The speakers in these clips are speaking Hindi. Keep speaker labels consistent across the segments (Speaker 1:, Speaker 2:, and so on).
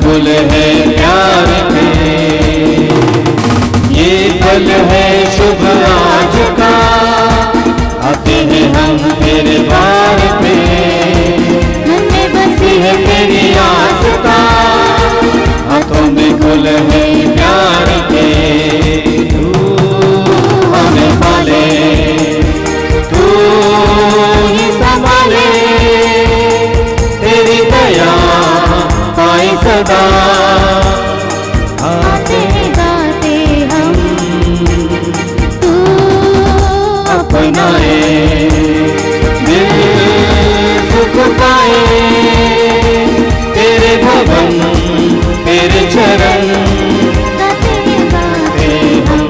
Speaker 1: फूल है प्यार के, ये पल है शुभ आज का, आते हैं हम तेरे द्वार पे, मन में बसी है तेरी आस्था, हाथों में फूल है प्यार के। तू हमें पाले, तू ही संभाले, तेरी दया पाए सदा, आते गाते हम तू अपनाए, दिल सुख पाए, तेरे भवन तेरे चरण गाते हम।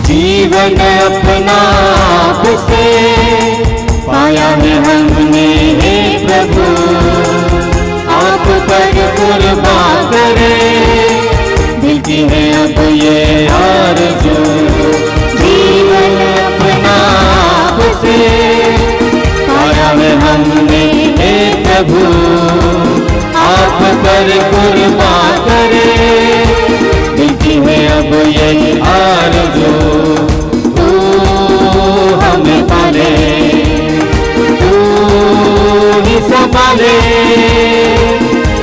Speaker 1: जीवन अपना आपसे पाया है हमने, हे प्रभु आप पर कुर्बान करे, दिल की है अब ये आरज़ू। जीवन अपना आपसे पाया है हमने, हे प्रभु आप पर कुर्बान करे, दिल की है अब ये आरज़ू। तू हमें पाले, तू ही संभाले,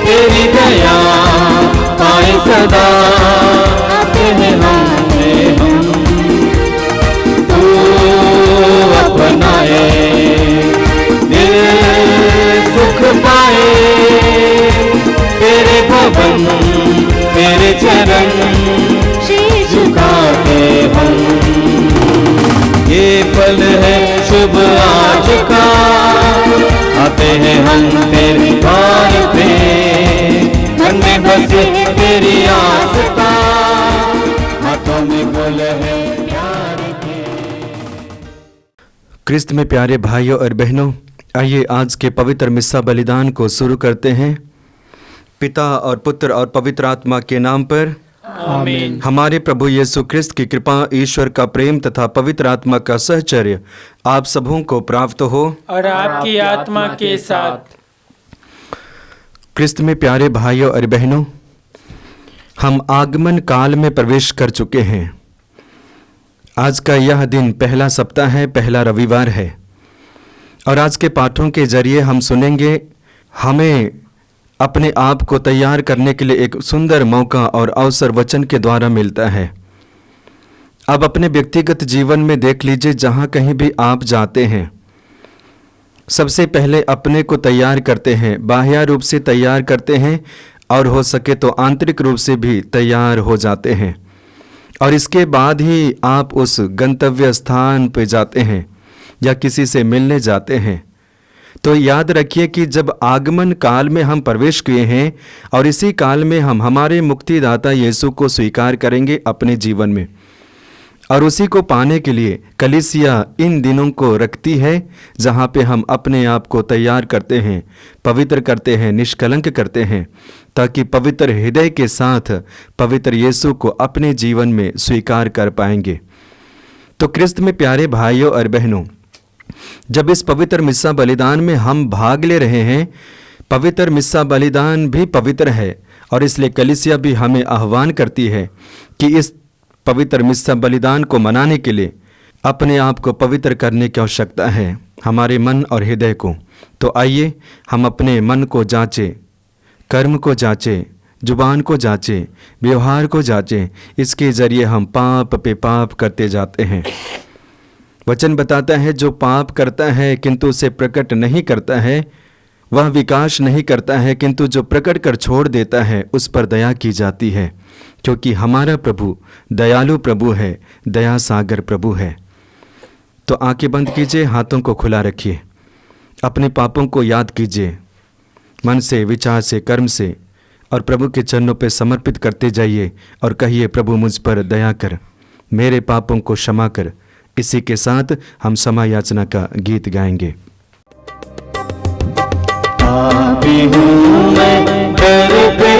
Speaker 1: तेरी दया पाए सदा, आते हैं हम तू अपनाए, दिल सुख पाए, तेरे भवन तेरे चरण झुकाते हम। ये पल है शुभ आज का, आते हैं हम तेरे द्वार पे, मन में बसे तेरी आस्था, हाथों में फूल है प्यार के।
Speaker 2: क्रिस्त में प्यारे भाइयों और बहनों, आइए आज के पवित्र मिस्सा बलिदान को शुरू करते हैं। पिता और पुत्र और पवित्र आत्मा के नाम पर
Speaker 3: आमीन।
Speaker 2: हमारे प्रभु यीशु क्रिस्त की कृपा, ईश्वर का प्रेम तथा पवित्र आत्मा का सहचर्य आप सबों को प्राप्त हो
Speaker 3: और आपकी आत्मा के साथ।
Speaker 2: क्रिस्त में प्यारे भाइयों और बहनों, हम आगमन काल में प्रवेश कर चुके हैं। आज का यह दिन पहला सप्ताह है, पहला रविवार है, और आज के पाठों के जरिए हम सुनेंगे हमें अपने आप को तैयार करने के लिए एक सुंदर मौका और अवसर वचन के द्वारा मिलता है। अब अपने व्यक्तिगत जीवन में देख लीजिए, जहाँ कहीं भी आप जाते हैं सबसे पहले अपने को तैयार करते हैं, बाह्य रूप से तैयार करते हैं और हो सके तो आंतरिक रूप से भी तैयार हो जाते हैं, और इसके बाद ही आप उस गंतव्य स्थान पे जाते हैं या किसी से मिलने जाते हैं। तो याद रखिए कि जब आगमन काल में हम प्रवेश किए हैं और इसी काल में हम हमारे मुक्तिदाता यीशु को स्वीकार करेंगे अपने जीवन में, और उसी को पाने के लिए कलीसिया इन दिनों को रखती है, जहाँ पे हम अपने आप को तैयार करते हैं, पवित्र करते हैं, निष्कलंक करते हैं, ताकि पवित्र हृदय के साथ पवित्र यीशु को अपने जीवन में स्वीकार कर पाएंगे। तो क्रिस्त में प्यारे भाइयों और बहनों, जब इस पवित्र मिस्सा बलिदान में हम भाग ले रहे हैं, पवित्र मिस्सा बलिदान भी पवित्र है, और इसलिए कलीसिया भी हमें आह्वान करती है कि इस पवित्र मिस्सा बलिदान को मनाने के लिए अपने आप को पवित्र करने की आवश्यकता है, हमारे मन और हृदय को। तो आइए हम अपने मन को जांचें, कर्म को जांचें, जुबान को जांचें, व्यवहार को जांचें। इसके जरिए हम पाप पे पाप करते जाते हैं। वचन बताता है, जो पाप करता है किंतु उसे प्रकट नहीं करता है, वह विकास नहीं करता है, किंतु जो प्रकट कर छोड़ देता है उस पर दया की जाती है, क्योंकि हमारा प्रभु दयालु प्रभु है, दया सागर प्रभु है। तो आंखें बंद कीजिए, हाथों को खुला रखिए, अपने पापों को याद कीजिए, मन से, विचार से, कर्म से, और प्रभु के चरणों पे समर्पित करते जाइए और कहिए, प्रभु मुझ पर दया कर, मेरे पापों को क्षमा कर। इसी के साथ हम क्षमा याचना का गीत गाएंगे।
Speaker 1: पापी हूँ मैं, दर पे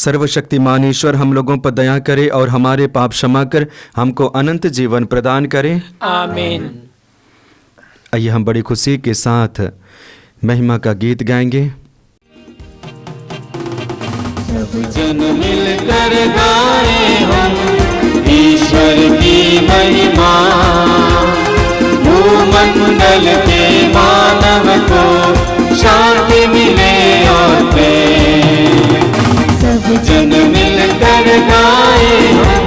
Speaker 2: सर्वशक्तिमान ईश्वर हम लोगों पर दया करे और हमारे पाप क्षमा कर हमको अनंत जीवन प्रदान करे।
Speaker 3: आमीन।
Speaker 2: आइए हम बड़ी खुशी के साथ महिमा का गीत गाएंगे।
Speaker 1: सब जन मिलकर गाए हम ईश्वर की महिमा, भूमंडल के मानव को शांति मिले और प्रेम। सब जन मिलकर गाए हम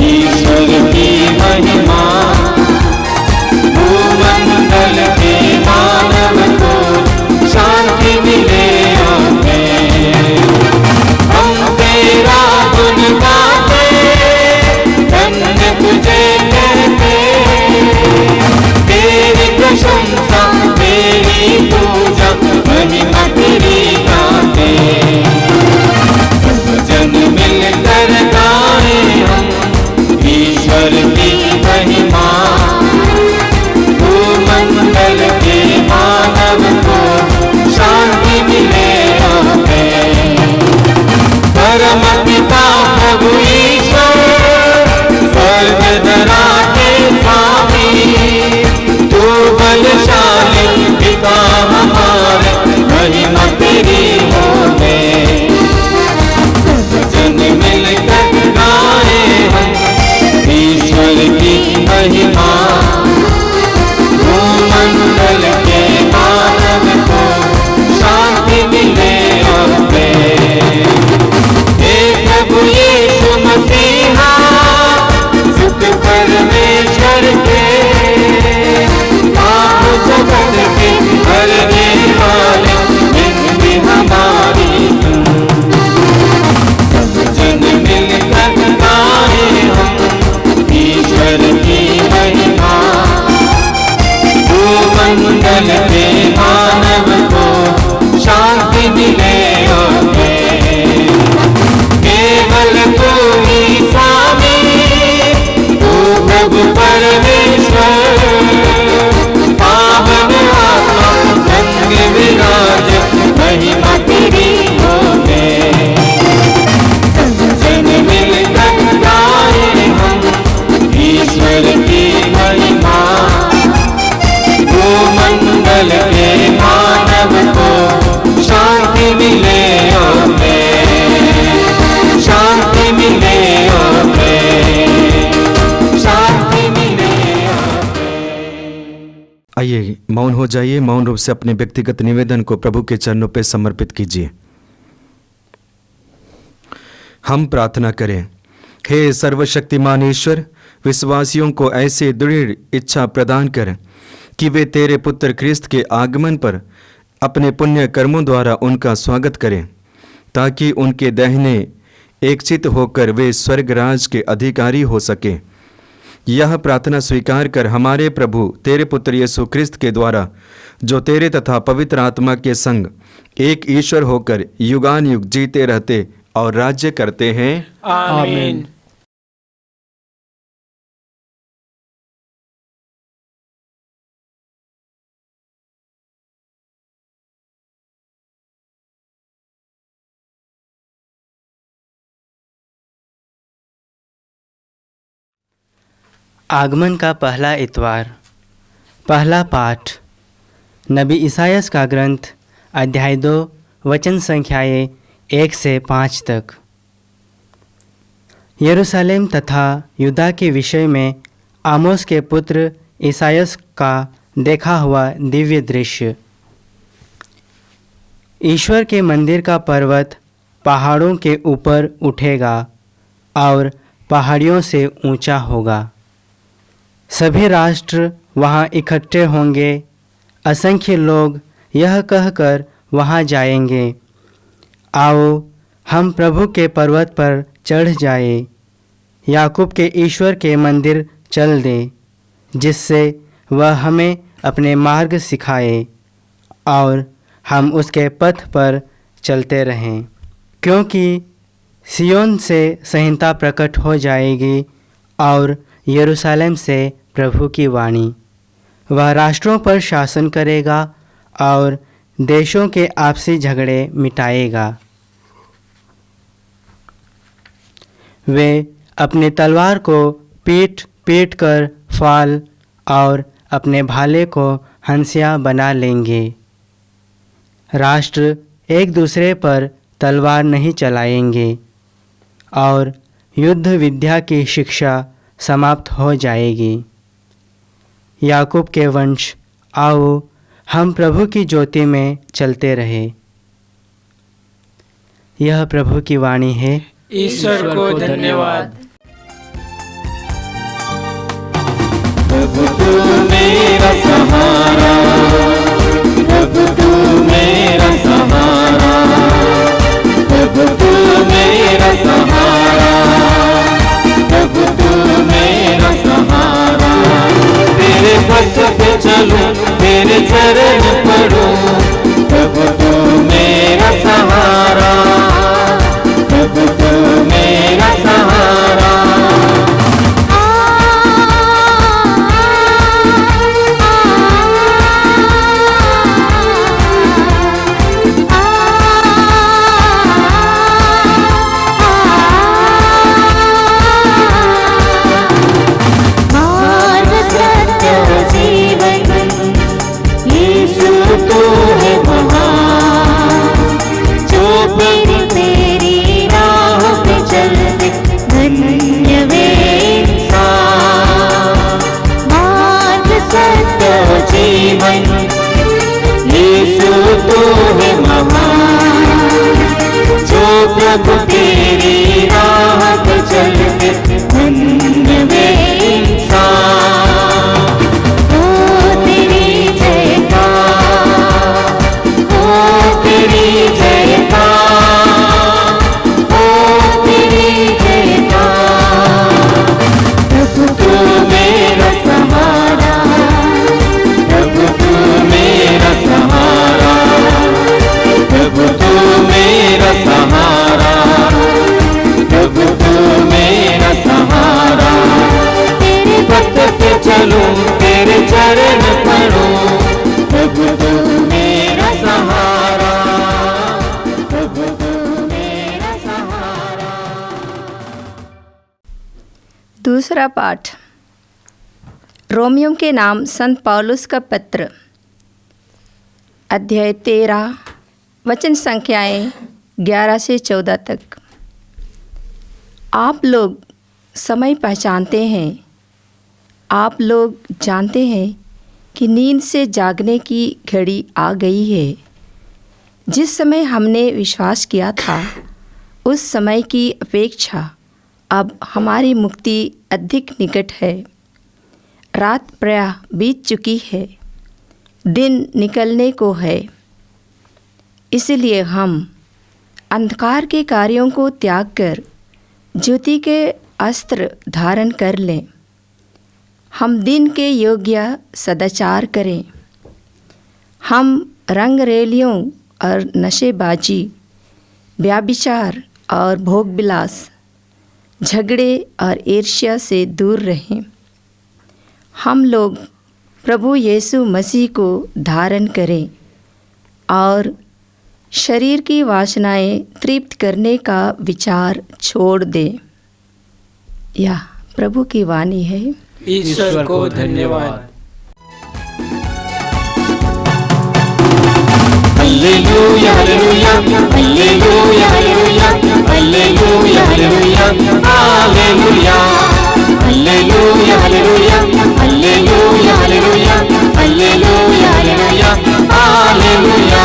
Speaker 1: ईश्वर की महिमा, भूमंडल के मानव को शांति मिले और प्रेम। हम तेरा गुण गाते, धन्य तुझे कहते, तेरी प्रशंसा तेरी पूजा महिमा तेरी गाते। सब जन मिलकर गाए हम ईश्वर की महिमा, भूमंडल के मानव को शांति मिले और प्रेम। परम पिता प्रभु ईश्वर, स्वर्ग धरा के स्वामी, तू बलशाली पिता हमारे, महिमा तेरी होवे। सब जन मिलकर गाए हम ईश्वर की महिमा, भूमंडल के मानव को शांति मिले और प्रेम। हे प्रभु यीशु मसीहा, सुख परमेश्वर के, आप जगत के हरने वाले, जिंदगी हमारी तुम। सब जन मिलकर गाए हम ईश्वर की महिमा, भूमंडल के मानव को शांति मिले और प्रेम। केवल तू ही स्वामी, तू प्रभु परमेश्वर, पावन आत्मा संग विराज, महिमा तेरी होवे। सब जन मिलकर गाए हम ईश्वर की महिमा, भूमंडल के मानव को शांति मिले और प्रेम। शांति मिले और प्रेम। शांति मिले और प्रेम।
Speaker 2: आइए मौन हो जाइए, मौन रूप से अपने व्यक्तिगत निवेदन को प्रभु के चरणों पर समर्पित कीजिए। हम प्रार्थना करें। हे सर्वशक्तिमान ईश्वर, विश्वासियों को ऐसे दृढ़ इच्छा प्रदान कर कि वे तेरे पुत्र ख्रिस्त के आगमन पर अपने पुण्य कर्मों द्वारा उनका स्वागत करें, ताकि उनके दाहिने एकचित होकर वे स्वर्ग राज के अधिकारी हो सके। यह प्रार्थना स्वीकार कर हमारे प्रभु तेरे पुत्र यीशु ख्रिस्त के द्वारा, जो तेरे तथा पवित्र आत्मा के संग एक ईश्वर होकर युगान युग जीते रहते और राज्य करते हैं।
Speaker 3: आमीन।
Speaker 4: आगमन का पहला इतवार। पहला पाठ नबी इसायास का ग्रंथ, अध्याय 2, वचन संख्याएँ 1 से 5 तक। यरूशलेम तथा यूदा के विषय में आमोस के पुत्र इसायास का देखा हुआ दिव्य दृश्य। ईश्वर के मंदिर का पर्वत पहाड़ों के ऊपर उठेगा और पहाड़ियों से ऊंचा होगा। सभी राष्ट्र वहाँ इकट्ठे होंगे। असंख्य लोग यह कहकर वहाँ जाएंगे, आओ हम प्रभु के पर्वत पर चढ़ जाए, याकूब के ईश्वर के मंदिर चल दें, जिससे वह हमें अपने मार्ग सिखाए और हम उसके पथ पर चलते रहें। क्योंकि सियोन से संहिता प्रकट हो जाएगी और यरूशलेम से प्रभु की वाणी। वह राष्ट्रों पर शासन करेगा और देशों के आपसी झगड़े मिटाएगा। वे अपने तलवार को पीट पीट कर फाल और अपने भाले को हंसिया बना लेंगे। राष्ट्र एक दूसरे पर तलवार नहीं चलाएंगे और युद्ध विद्या की शिक्षा समाप्त हो जाएगी। याकूब के वंश, आओ हम प्रभु की ज्योति में चलते रहे। यह प्रभु की वाणी है।
Speaker 3: ईश्वर को धन्यवाद।
Speaker 1: प्रभु तू मेरा सहारा, प्रभु तू मेरा सहारा, प्रभु तू मेरा सहारा, प्रभु तू मेरा सहारा। तेरे पथ पे चलूं, तेरे चरण पढ़ूं, प्रभु तू मेरा सहारा, प्रभु तू मेरा सहारा। प्रभु तेरी राह पे चलते धन्य वे इंसान। ओ तेरी जयकार, ओ तेरी जयकार, ओ तेरी जयकार। प्रभु तू मेरा सहारा, प्रभु तू मेरा सहारा, प्रभु तू मेरा सहारा, प्रभु तू मेरा सहारा। तेरे पथ पे चलूं, तेरे चरण पढ़ूं, प्रभु तू मेरा सहारा, प्रभु तू मेरा सहारा।
Speaker 5: दूसरा पाठ रोमियो के नाम संत पौलुस का पत्र, अध्याय 13, वचन संख्याएं 11 से 14 तक। आप लोग समय पहचानते हैं। आप लोग जानते हैं कि नींद से जागने की घड़ी आ गई है। जिस समय हमने विश्वास किया था उस समय की अपेक्षा अब हमारी मुक्ति अधिक निकट है। रात प्रायः बीत चुकी है, दिन निकलने को है। इसलिए हम अंधकार के कार्यों को त्याग कर ज्योति के अस्त्र धारण कर लें। हम दिन के योग्य सदाचार करें। हम रंगरेलियों और नशेबाजी, व्याभिचार और भोगविलास, झगड़े और ईर्ष्या से दूर रहें। हम लोग प्रभु यीशु मसीह को धारण करें और शरीर की वासनाएं तृप्त करने का विचार छोड़ दें। यह प्रभु की वाणी है।
Speaker 3: ईश्वर को धन्यवाद।
Speaker 1: Hallelujah hallelujah hallelujah hallelujah hallelujah hallelujah hallelujah hallelujah hallelujah hallelujah hallelujah hallelujah hallelujah hallelujah.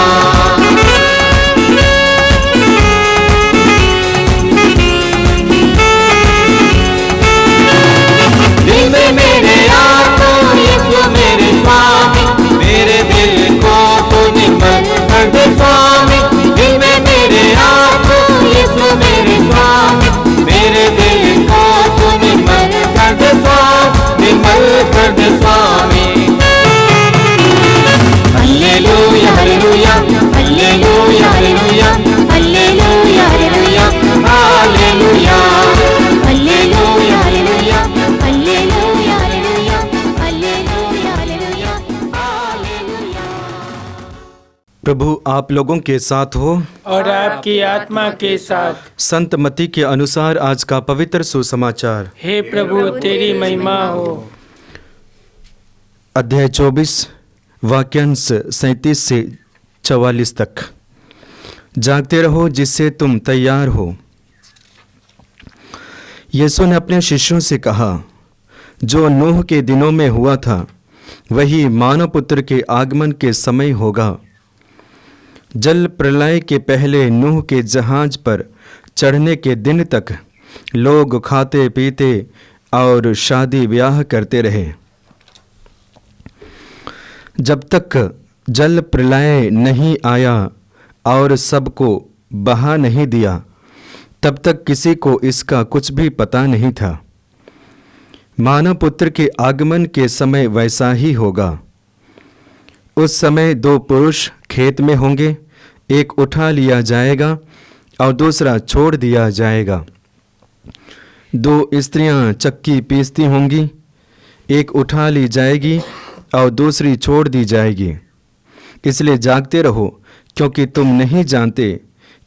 Speaker 1: दिल में मेरे आको यीशु मेरे स्वामी, मेरे दिल को तो निर्मल कर दे स्वामी। दिल में मेरे आको यीशु मेरे स्वामी, मेरे दिल को तो निर्मल कर दे स्वामी, निर्मल कर दे स्वामी।
Speaker 2: प्रभु आप लोगों के साथ हो।
Speaker 3: और आपकी आत्मा के साथ।
Speaker 2: संत मत्ती के अनुसार आज का पवित्र सुसमाचार।
Speaker 3: हे प्रभु तेरी महिमा हो।
Speaker 2: अध्याय 24 वाक्यांश 37 से 44 तक। जागते रहो जिससे तुम तैयार हो। यीशु ने अपने शिष्यों से कहा, जो नूह के दिनों में हुआ था वही मानव पुत्र के आगमन के समय होगा। जल प्रलय के पहले नूह के जहाज पर चढ़ने के दिन तक लोग खाते पीते और शादी ब्याह करते रहे। जब तक जल प्रलय नहीं आया और सबको बहा नहीं दिया, तब तक किसी को इसका कुछ भी पता नहीं था। मानव पुत्र के आगमन के समय वैसा ही होगा। उस समय 2 पुरुष खेत में होंगे, एक उठा लिया जाएगा और दूसरा छोड़ दिया जाएगा। 2 स्त्रियां चक्की पीसती होंगी, एक उठा ली जाएगी और दूसरी छोड़ दी जाएगी। इसलिए जागते रहो, क्योंकि तुम नहीं जानते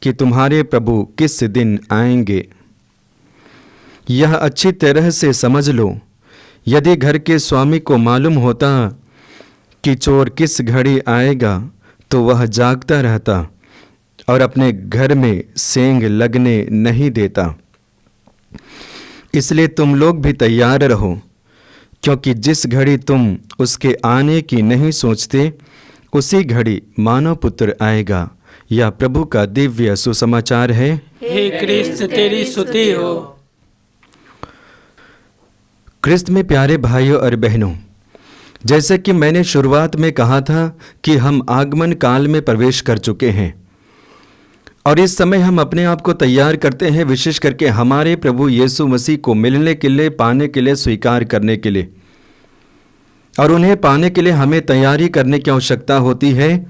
Speaker 2: कि तुम्हारे प्रभु किस दिन आएंगे। यह अच्छी तरह से समझ लो, यदि घर के स्वामी को मालूम होता कि चोर किस घड़ी आएगा तो वह जागता रहता और अपने घर में सेंध लगने नहीं देता। इसलिए तुम लोग भी तैयार रहो, क्योंकि जिस घड़ी तुम उसके आने की नहीं सोचते उसी घड़ी मानव पुत्र आएगा। यह प्रभु का दिव्य सुसमाचार है।
Speaker 3: हे क्रिस्त तेरी स्तुति हो।
Speaker 2: क्रिस्त में प्यारे भाइयों और बहनों, जैसे कि मैंने शुरुआत में कहा था कि हम आगमन काल में प्रवेश कर चुके हैं और इस समय हम अपने आप को तैयार करते हैं, विशेष करके हमारे प्रभु यीशु मसीह को मिलने के लिए, पाने के लिए, स्वीकार करने के लिए। और उन्हें पाने के लिए हमें तैयारी करने की आवश्यकता होती है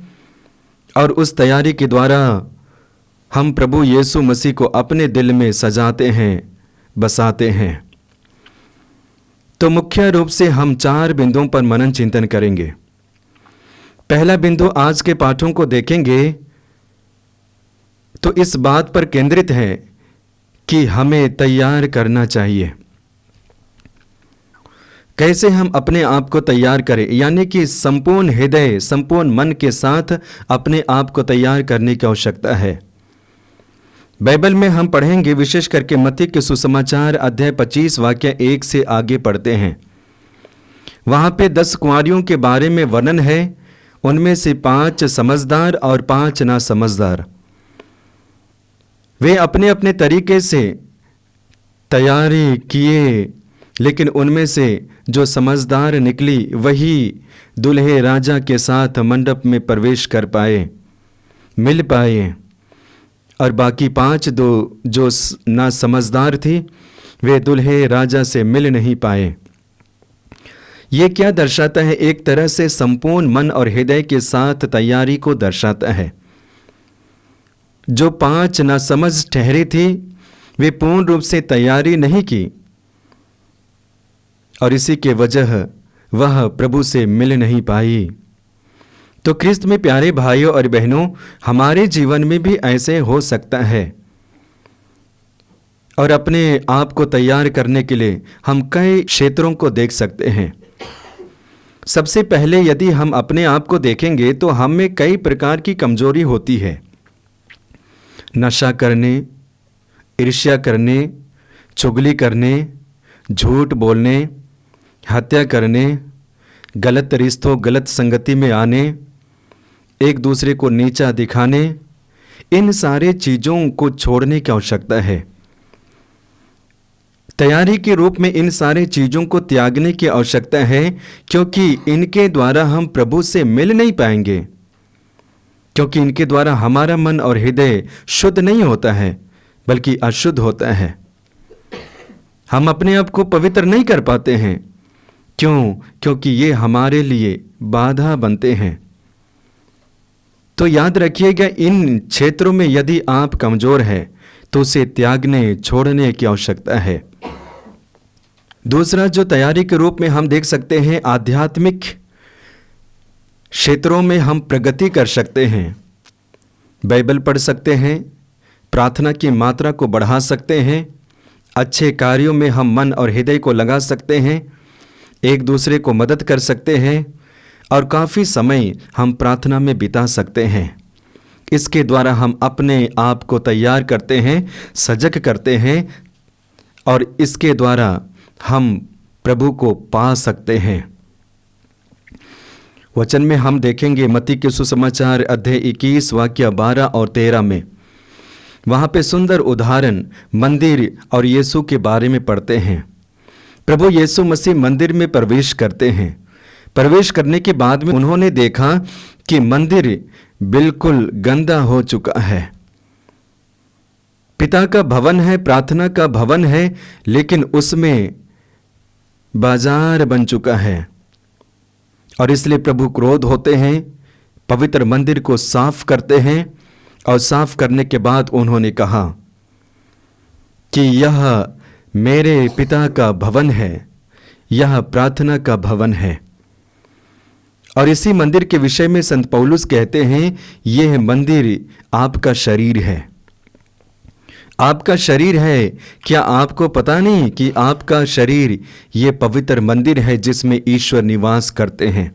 Speaker 2: और उस तैयारी के द्वारा हम प्रभु यीशु मसीह को अपने दिल में सजाते हैं, बसाते हैं। तो मुख्य रूप से हम 4 बिंदुओं पर मनन चिंतन करेंगे। पहला बिंदु आज के पाठों को देखेंगे तो इस बात पर केंद्रित है कि हमें तैयार करना चाहिए। कैसे हम अपने आप को तैयार करें, यानी कि संपूर्ण हृदय, संपूर्ण मन के साथ अपने आप को तैयार करने की आवश्यकता है। बाइबल में हम पढ़ेंगे, विशेष करके मत्ती के सुसमाचार अध्याय 25 वाक्य 1 से आगे पढ़ते हैं। वहाँ पे 10 कुंवारियों के बारे में वर्णन है। उनमें से 5 समझदार और 5 ना समझदार। वे अपने अपने तरीके से तैयारी किए, लेकिन उनमें से जो समझदार निकली वही दुल्हे राजा के साथ मंडप में प्रवेश कर पाए, मिल पाए, और बाकी 5 जो ना समझदार थी वे दुल्हे राजा से मिल नहीं पाए। ये क्या दर्शाता है? एक तरह से संपूर्ण मन और हृदय के साथ तैयारी को दर्शाता है। जो 5 नासमझ ठहरी थी वे पूर्ण रूप से तैयारी नहीं की और इसी के वजह वह प्रभु से मिल नहीं पाई। तो क्रिस्त में प्यारे भाइयों और बहनों, हमारे जीवन में भी ऐसे हो सकता है और अपने आप को तैयार करने के लिए हम कई क्षेत्रों को देख सकते हैं। सबसे पहले यदि हम अपने आप को देखेंगे तो हम में कई प्रकार की कमजोरी होती है। नशा करने, ईर्ष्या करने, चुगली करने, झूठ बोलने, हत्या करने, गलत रिश्तों, गलत संगति में आने, एक दूसरे को नीचा दिखाने, इन सारे चीज़ों को छोड़ने की आवश्यकता है। तैयारी के रूप में इन सारे चीज़ों को त्यागने की आवश्यकता है, क्योंकि इनके द्वारा हम प्रभु से मिल नहीं पाएंगे, क्योंकि इनके द्वारा हमारा मन और हृदय शुद्ध नहीं होता है बल्कि अशुद्ध होता है। हम अपने आप को पवित्र नहीं कर पाते हैं। क्यों? क्योंकि ये हमारे लिए बाधा बनते हैं। तो याद रखिएगा, इन क्षेत्रों में यदि आप कमजोर हैं तो उसे त्यागने, छोड़ने की आवश्यकता है। दूसरा जो तैयारी के रूप में हम देख सकते हैं, आध्यात्मिक क्षेत्रों में हम प्रगति कर सकते हैं। बाइबल पढ़ सकते हैं, प्रार्थना की मात्रा को बढ़ा सकते हैं, अच्छे कार्यों में हम मन और हृदय को लगा सकते हैं, एक दूसरे को मदद कर सकते हैं और काफ़ी समय हम प्रार्थना में बिता सकते हैं। इसके द्वारा हम अपने आप को तैयार करते हैं, सजग करते हैं और इसके द्वारा हम प्रभु को पा सकते हैं। वचन में हम देखेंगे मत्ती के सुसमाचार अध्याय 21 वाक्य 12 और 13 में, वहाँ पे सुंदर उदाहरण मंदिर और यीशु के बारे में पढ़ते हैं। प्रभु यीशु मसीह मंदिर में प्रवेश करते हैं। प्रवेश करने के बाद में उन्होंने देखा कि मंदिर बिल्कुल गंदा हो चुका है। पिता का भवन है, प्रार्थना का भवन है, लेकिन उसमें बाजार बन चुका है और इसलिए प्रभु क्रोध होते हैं, पवित्र मंदिर को साफ करते हैं और साफ करने के बाद उन्होंने कहा कि यह मेरे पिता का भवन है, यह प्रार्थना का भवन है। और इसी मंदिर के विषय में संत पौलुस कहते हैं, यह मंदिर आपका शरीर है। आपका शरीर है। क्या आपको पता नहीं कि आपका शरीर ये पवित्र मंदिर है जिसमें ईश्वर निवास करते हैं?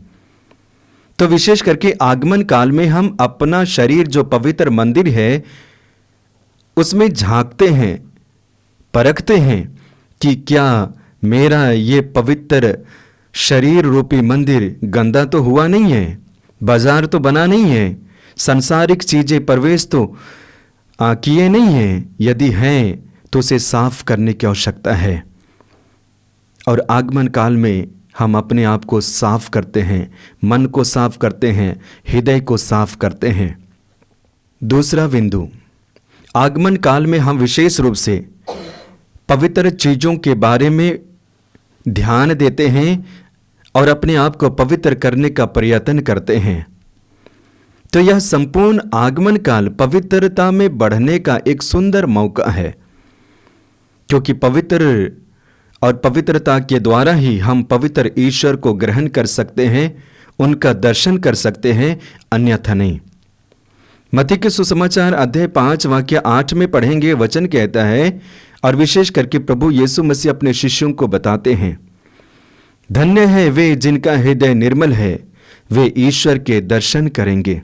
Speaker 2: तो विशेष करके आगमन काल में हम अपना शरीर जो पवित्र मंदिर है उसमें झांकते हैं, परखते हैं कि क्या मेरा ये पवित्र शरीर रूपी मंदिर गंदा तो हुआ नहीं है, बाजार तो बना नहीं है, सांसारिक चीजें प्रवेश तो किए नहीं हैं। यदि हैं तो उसे साफ करने की आवश्यकता है। और आगमन काल में हम अपने आप को साफ करते हैं, मन को साफ करते हैं, हृदय को साफ करते हैं। दूसरा बिंदु, आगमन काल में हम विशेष रूप से पवित्र चीजों के बारे में ध्यान देते हैं और अपने आप को पवित्र करने का प्रयत्न करते हैं। तो यह संपूर्ण आगमन काल पवित्रता में बढ़ने का एक सुंदर मौका है, क्योंकि पवित्र और पवित्रता के द्वारा ही हम पवित्र ईश्वर को ग्रहण कर सकते हैं, उनका दर्शन कर सकते हैं, अन्यथा नहीं। मत्ती के सुसमाचार अध्याय 5 वाक्य 8 में पढ़ेंगे, वचन कहता है, और विशेष करके प्रभु यीशु मसीह अपने शिष्यों को बताते हैं, धन्य है वे जिनका हृदय निर्मल है, वे ईश्वर के दर्शन करेंगे।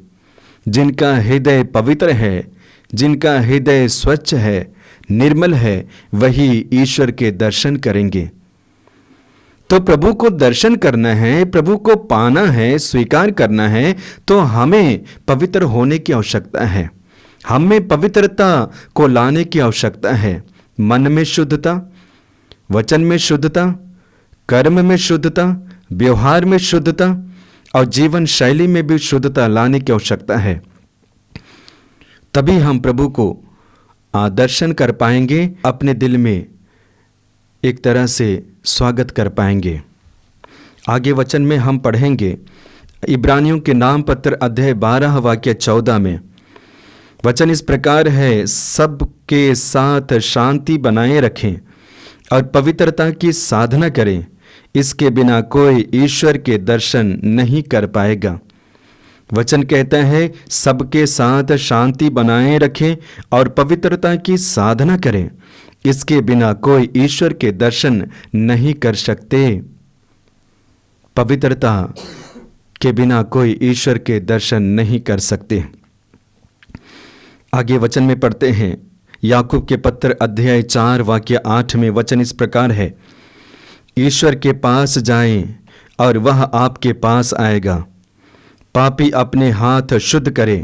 Speaker 2: जिनका हृदय पवित्र है, जिनका हृदय स्वच्छ है, निर्मल है, वही ईश्वर के दर्शन करेंगे। तो प्रभु को दर्शन करना है, प्रभु को पाना है, स्वीकार करना है, तो हमें पवित्र होने की आवश्यकता है। हमें पवित्रता को लाने की आवश्यकता है। मन में शुद्धता, वचन में शुद्धता, कर्म में शुद्धता, व्यवहार में शुद्धता और जीवन शैली में भी शुद्धता लाने की आवश्यकता है। तभी हम प्रभु को दर्शन कर पाएंगे, अपने दिल में एक तरह से स्वागत कर पाएंगे। आगे वचन में हम पढ़ेंगे इब्रानियों के नाम पत्र अध्याय 12 वाक्य 14 में, वचन इस प्रकार है, सबके साथ शांति बनाए रखें और पवित्रता की साधना करें, इसके बिना कोई ईश्वर के दर्शन नहीं कर पाएगा। वचन कहता है, सबके साथ शांति बनाए रखें और पवित्रता की साधना करें, इसके बिना कोई ईश्वर के दर्शन नहीं कर सकते। पवित्रता के बिना कोई ईश्वर के दर्शन नहीं कर सकते। आगे वचन में पढ़ते हैं, याकूब के पत्र अध्याय 4 वाक्य 8 में वचन इस प्रकार है, ईश्वर के पास जाएं और वह आपके पास आएगा। पापी अपने हाथ शुद्ध करे,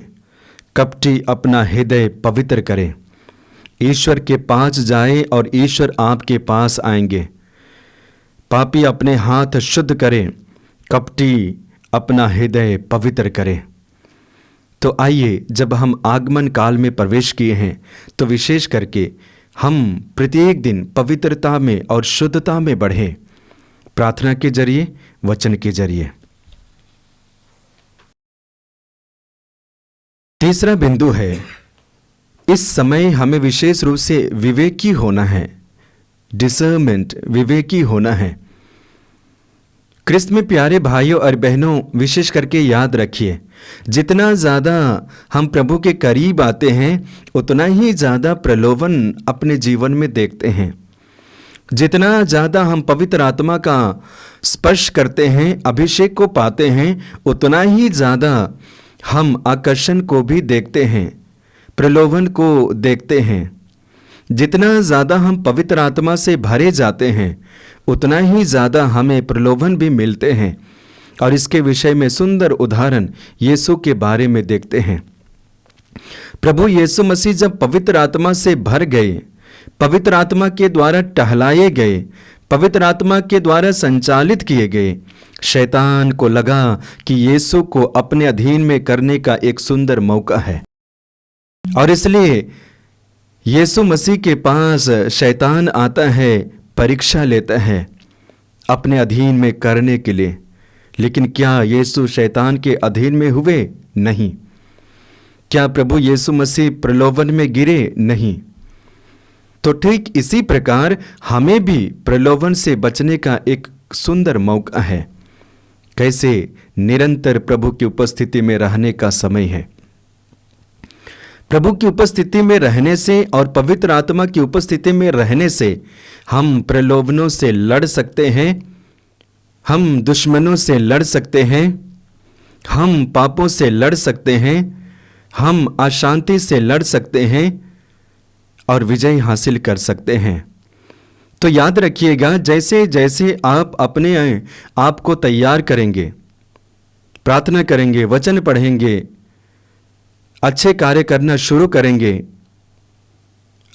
Speaker 2: कपटी अपना हृदय पवित्र करे। ईश्वर के पास जाए और ईश्वर आपके पास आएंगे। पापी अपने हाथ शुद्ध करे, कपटी अपना हृदय पवित्र करे। तो आइए, जब हम आगमन काल में प्रवेश किए हैं तो विशेष करके हम प्रत्येक दिन पवित्रता में और शुद्धता में बढ़ें, प्रार्थना के जरिए, वचन के जरिए। तीसरा बिंदु है, इस समय हमें विशेष रूप से विवेकी होना है, डिसर्नमेंट, विवेकी होना है। क्रिस्त में प्यारे भाइयों और बहनों, विशेष करके याद रखिए, जितना ज़्यादा हम प्रभु के करीब आते हैं उतना ही ज़्यादा प्रलोभन अपने जीवन में देखते हैं। जितना ज़्यादा हम पवित्र आत्मा का स्पर्श करते हैं, अभिषेक को पाते हैं, उतना ही ज़्यादा हम आकर्षण को भी देखते हैं, प्रलोभन को देखते हैं। जितना ज़्यादा हम पवित्र आत्मा से भरे जाते हैं उतना ही ज़्यादा हमें प्रलोभन भी मिलते हैं। और इसके विषय में सुंदर उदाहरण यीशु के बारे में देखते हैं। प्रभु यीशु मसीह जब पवित्र आत्मा से भर गए, पवित्र आत्मा के द्वारा टहलाए गए, पवित्र आत्मा के द्वारा संचालित किए गए, शैतान को लगा कि यीशु को अपने अधीन में करने का एक सुंदर मौका है। और इसलिए यीशु मसीह के पास शैतान आता है, परीक्षा लेता है अपने अधीन में करने के लिए। लेकिन क्या यीशु शैतान के अधीन में हुए? नहीं। क्या प्रभु यीशु मसीह प्रलोभन में गिरे? नहीं। तो ठीक इसी प्रकार हमें भी प्रलोभन से बचने का एक सुंदर मौका है। कैसे? निरंतर प्रभु की उपस्थिति में रहने का समय है। प्रभु की उपस्थिति में रहने से और पवित्र आत्मा की उपस्थिति में रहने से हम प्रलोभनों से लड़ सकते हैं, हम दुश्मनों से लड़ सकते हैं, हम पापों से लड़ सकते हैं, हम अशांति से लड़ सकते हैं और विजय हासिल कर सकते हैं। तो याद रखिएगा, जैसे जैसे आप अपने आप को तैयार करेंगे, प्रार्थना करेंगे, वचन पढ़ेंगे, अच्छे कार्य करना शुरू करेंगे,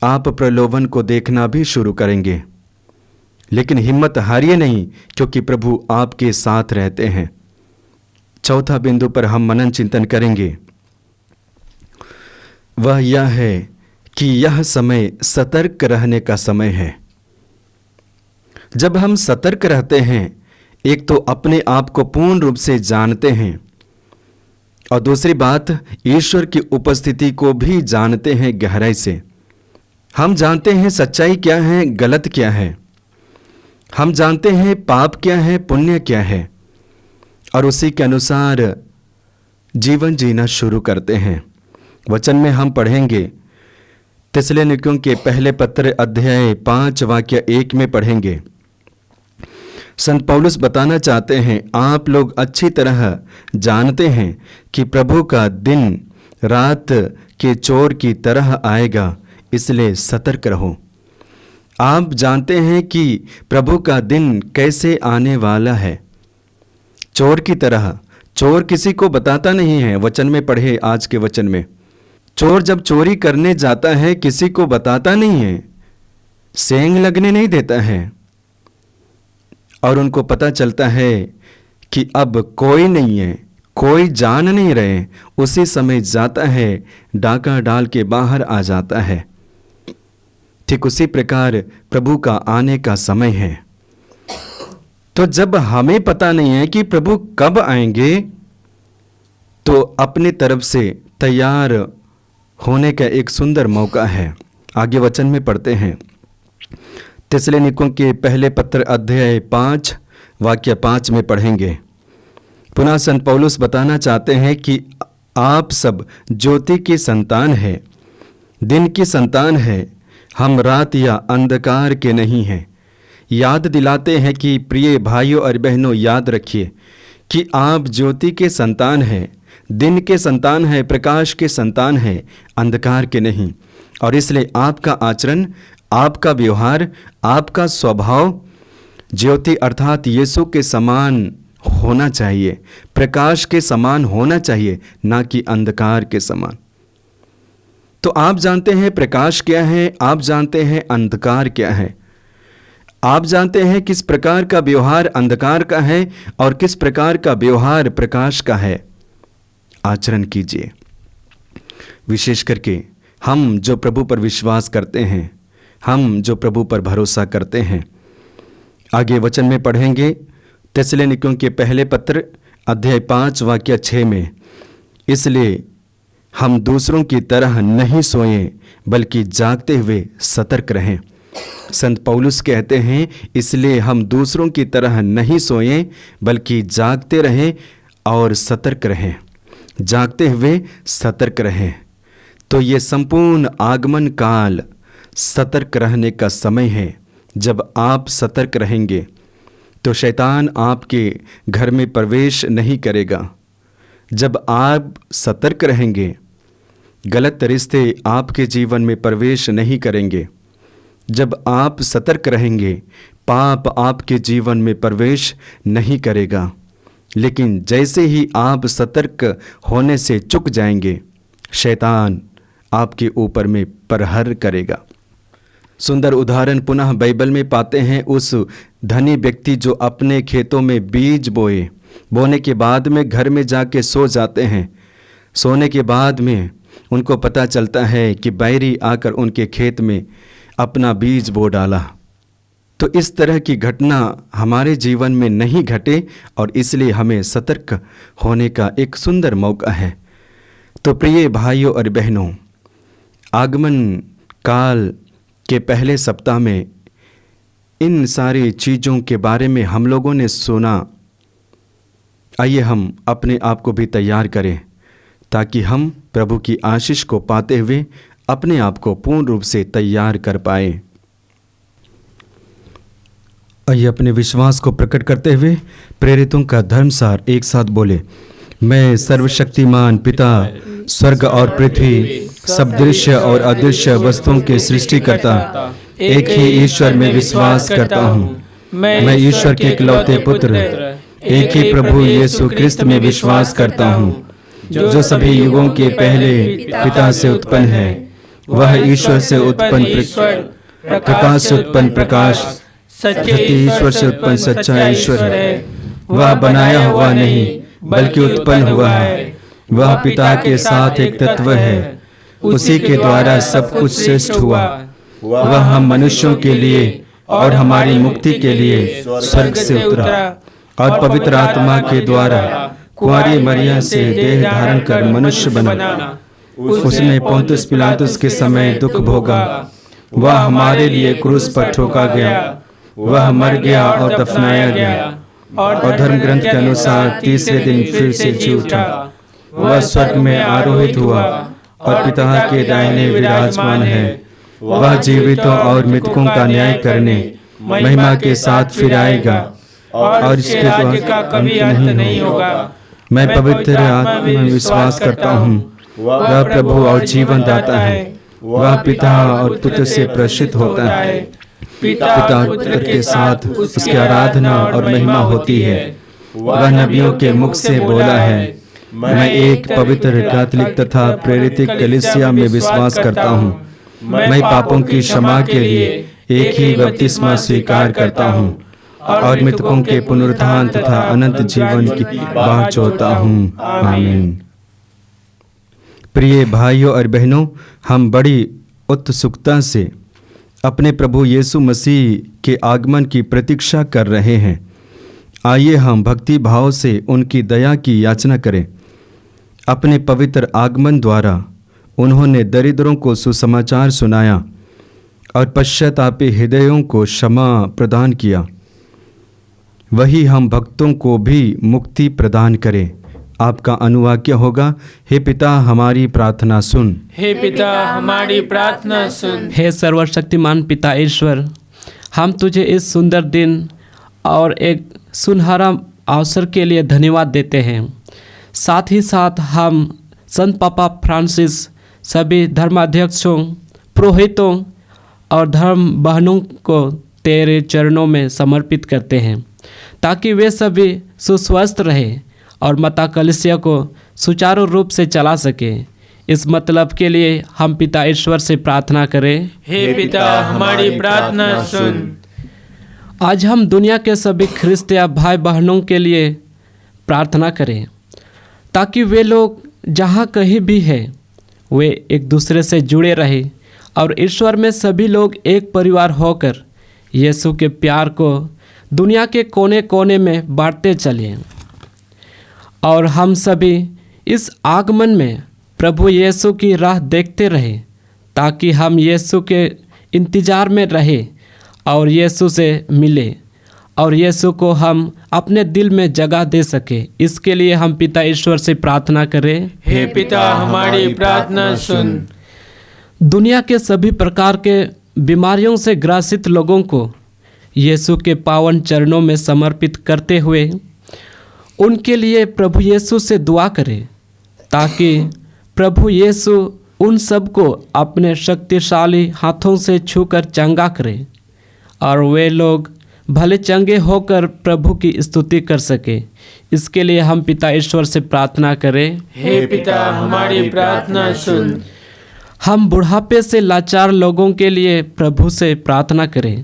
Speaker 2: आप प्रलोभन को देखना भी शुरू करेंगे। लेकिन हिम्मत हारिए नहीं, क्योंकि प्रभु आपके साथ रहते हैं। चौथा बिंदु पर हम मनन चिंतन करेंगे, वह यह है कि यह समय सतर्क रहने का समय है। जब हम सतर्क रहते हैं, एक तो अपने आप को पूर्ण रूप से जानते हैं और दूसरी बात ईश्वर की उपस्थिति को भी जानते हैं गहराई से। हम जानते हैं सच्चाई क्या है, गलत क्या है। हम जानते हैं पाप क्या है, पुण्य क्या है, और उसी के अनुसार जीवन जीना शुरू करते हैं। वचन में हम पढ़ेंगे, थिस्सलुनीकियों के पहले पत्र अध्याय 5 वाक्य 1 में पढ़ेंगे। संत पौलुस बताना चाहते हैं, आप लोग अच्छी तरह जानते हैं कि प्रभु का दिन रात के चोर की तरह आएगा, इसलिए सतर्क रहो। आप जानते हैं कि प्रभु का दिन कैसे आने वाला है। चोर की तरह। चोर किसी को बताता नहीं है। वचन में पढ़े, आज के वचन में, चोर जब चोरी करने जाता है किसी को बताता नहीं है, सेंध लगने नहीं देता है, और उनको पता चलता है कि अब कोई नहीं है, कोई जान नहीं रहे, उसी समय जाता है, डाका डाल के बाहर आ जाता है। ठीक उसी प्रकार प्रभु का आने का समय है। तो जब हमें पता नहीं है कि प्रभु कब आएंगे, तो अपने तरफ से तैयार होने का एक सुंदर मौका है। आगे वचन में पढ़ते हैं, थिस्सलुनीकियों के पहले पत्र अध्याय 5 वाक्य 5 में पढ़ेंगे। पुनः संत पौलुस बताना चाहते हैं कि आप सब ज्योति की संतान है, दिन की संतान है, हम रात या अंधकार के नहीं हैं। याद दिलाते हैं कि प्रिय भाइयों और बहनों, याद रखिए कि आप ज्योति के संतान हैं, दिन के संतान हैं, प्रकाश के संतान हैं, अंधकार के नहीं। और इसलिए आपका आचरण, आपका व्यवहार, आपका स्वभाव ज्योति अर्थात यीशु के समान होना चाहिए, प्रकाश के समान होना चाहिए, ना कि अंधकार के समान। तो आप जानते हैं प्रकाश क्या है, आप जानते हैं अंधकार क्या है, आप जानते हैं किस प्रकार का व्यवहार अंधकार का है और किस प्रकार का व्यवहार प्रकाश का है। आचरण कीजिए। विशेष करके हम जो प्रभु पर विश्वास करते हैं, हम जो प्रभु पर भरोसा करते हैं। आगे वचन में पढ़ेंगे, थिस्सलुनीकियों के पहले पत्र अध्याय 5 वाक्य 6 में, इसलिए हम दूसरों की तरह नहीं सोएं, बल्कि जागते हुए सतर्क रहें। संत पौलुस कहते हैं, इसलिए हम दूसरों की तरह नहीं सोएं बल्कि जागते रहें और सतर्क रहें। जागते हुए सतर्क रहें। तो ये संपूर्ण आगमन काल सतर्क रहने का समय है। जब आप सतर्क रहेंगे तो शैतान आपके घर में प्रवेश नहीं करेगा। जब आप सतर्क रहेंगे, गलत रिश्ते आपके जीवन में प्रवेश नहीं करेंगे। जब आप सतर्क रहेंगे, पाप आपके जीवन में प्रवेश नहीं करेगा। लेकिन जैसे ही आप सतर्क होने से चूक जाएंगे, शैतान आपके ऊपर में प्रहार करेगा। सुंदर उदाहरण पुनः बाइबल में पाते हैं उस धनी व्यक्ति जो अपने खेतों में बीज बोने के बाद में घर में जाके सो जाते हैं। सोने के बाद में उनको पता चलता है कि बैरी आकर उनके खेत में अपना बीज बो डाला। तो इस तरह की घटना हमारे जीवन में नहीं घटे और इसलिए हमें सतर्क होने का एक सुंदर मौका है। तो प्रिय भाइयों और बहनों, आगमन काल के पहले सप्ताह में इन सारी चीज़ों के बारे में हम लोगों ने सुना। आइए हम अपने आप को भी तैयार करें ताकि हम प्रभु की आशीष को पाते हुए अपने आप को पूर्ण रूप से तैयार कर पाए। आइए अपने विश्वास को प्रकट करते हुए प्रेरितों का धर्मसार एक साथ बोले। मैं सर्वशक्तिमान पिता, स्वर्ग और पृथ्वी, सब दृश्य और अदृश्य वस्तुओं के सृष्टिकर्ता एक ही ईश्वर में विश्वास करता हूँ। मैं ईश्वर के इकलौते पुत्र एक ही प्रभु यीशु क्रिस्त में विश्वास करता हूँ, जो सभी युगों के पहले पिता से उत्पन्न है। वह ईश्वर से उत्पन्न प्रकाश से उत्पन्न प्रकाश, सत्य ईश्वर से उत्पन्न सच्चा ईश्वर है। वह बनाया हुआ नहीं बल्कि उत्पन्न हुआ है। वह पिता के साथ एक तत्व है। उसी के द्वारा सब कुछ श्रेष्ठ हुआ। वह हम मनुष्यों के लिए और हमारी मुक्ति के लिए स्वर्ग से उतरा और पवित्र आत्मा के द्वारा कुंवारी मरियम से देह धारण कर मनुष्य बना। उसने पोंतुस पिलातुस के समय दुख भोगा। वह हमारे लिए क्रूस पर ठोका गया। वह मर गया और दफनाया गया और धर्म ग्रंथ के अनुसार तीसरे दिन फिर से जी उठा। वह स्वर्ग में आरोहित हुआ और पिता के दाहिने विराजमान है। वह जीवितों और मृतकों का न्याय करने महिमा के साथ फिर आएगा और इसके
Speaker 3: राज्य का कभी अंत नहीं होगा।
Speaker 2: मैं पवित्र आत्मा में विश्वास करता हूँ। वह प्रभु और जीवन दाता है। वह पिता और पुत्र से प्रसिद्ध होता है। पिता और पुत्र के साथ उसकी आराधना और महिमा होती है। वह नबियों के मुख से बोला है। मैं एक पवित्र कैथोलिक तथा प्रेरित कलीसिया में विश्वास करता हूँ। मैं पापों की क्षमा के लिए एक ही बपतिस्मा स्वीकार करता हूँ और मृतकों के पुनरुत्थान तथा अनंत जीवन की बात चाहता हूँ। आमीन। प्रिय भाइयों और बहनों, हम बड़ी उत्सुकता से अपने प्रभु यीशु मसीह के आगमन की प्रतीक्षा कर रहे हैं। आइए हम भक्ति भाव से उनकी दया की याचना करें। अपने पवित्र आगमन द्वारा उन्होंने दरिद्रों को सुसमाचार सुनाया और पश्चातापी हृदयों को क्षमा प्रदान किया। वही हम भक्तों को भी मुक्ति प्रदान करें। आपका अनुवाक्य होगा, हे पिता हमारी प्रार्थना सुन।
Speaker 3: हे पिता हमारी प्रार्थना सुन।
Speaker 6: हे सर्वशक्तिमान पिता ईश्वर, हम तुझे इस सुंदर दिन और एक सुनहरा अवसर के लिए धन्यवाद देते हैं। साथ ही साथ हम संत पापा फ्रांसिस, सभी धर्माध्यक्षों, पुरोहितों और धर्म बहनों को तेरे चरणों में समर्पित करते हैं ताकि वे सभी सुस्वस्थ रहें और माता कलीसिया को सुचारू रूप से चला सके। इस मतलब के लिए हम पिता ईश्वर से प्रार्थना करें।
Speaker 3: हे पिता हमारी प्रार्थना सुन।
Speaker 6: आज हम दुनिया के सभी ख्रिस्तिया भाई बहनों के लिए प्रार्थना करें ताकि वे लोग जहाँ कहीं भी हैं वे एक दूसरे से जुड़े रहें और ईश्वर में सभी लोग एक परिवार होकर यीशु के प्यार को दुनिया के कोने कोने में बांटते चलें। और हम सभी इस आगमन में प्रभु यीशु की राह देखते रहें ताकि हम यीशु के इंतज़ार में रहे और यीशु से मिले और यीशु को हम अपने दिल में जगह दे सके। इसके लिए हम पिता ईश्वर से प्रार्थना करें।
Speaker 3: हे पिता, हमारी प्रार्थना सुन।
Speaker 6: दुनिया के सभी प्रकार के बीमारियों से ग्रसित लोगों को यीशु के पावन चरणों में समर्पित करते हुए उनके लिए प्रभु यीशु से दुआ करें, ताकि प्रभु यीशु उन सबको अपने शक्तिशाली हाथों से छूकर चंगा करें और वे लोग भले चंगे होकर प्रभु की स्तुति कर सके। इसके लिए हम पिता ईश्वर से प्रार्थना करें।
Speaker 3: हे पिता, हमारी प्रार्थना सुन।
Speaker 6: हम बुढ़ापे से लाचार लोगों के लिए प्रभु से प्रार्थना करें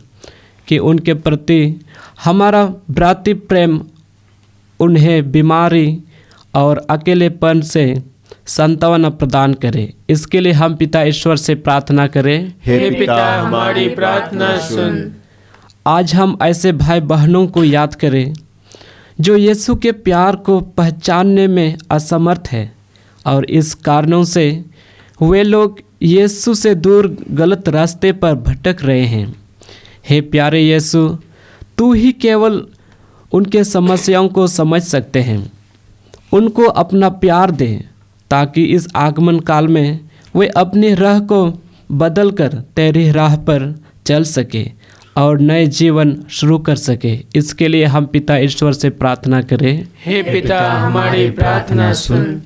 Speaker 6: कि उनके प्रति हमारा भ्रातृ प्रेम उन्हें बीमारी और अकेलेपन से सांत्वना प्रदान करे। इसके लिए हम पिता ईश्वर से प्रार्थना करें।
Speaker 3: हे पिता, हमारी प्रार्थना सुन।
Speaker 6: आज हम ऐसे भाई बहनों को याद करें जो यीशु के प्यार को पहचानने में असमर्थ है और इस कारणों से वे लोग यीशु से दूर गलत रास्ते पर भटक रहे हैं। हे प्यारे यीशु, तू ही केवल उनके समस्याओं को समझ सकते हैं। उनको अपना प्यार दे ताकि इस आगमन काल में वे अपनी राह को बदलकर तेरी राह पर चल सके और नए जीवन शुरू कर सके। इसके लिए हम पिता ईश्वर से प्रार्थना करें।
Speaker 3: हे पिता, हमारी प्रार्थना सुन।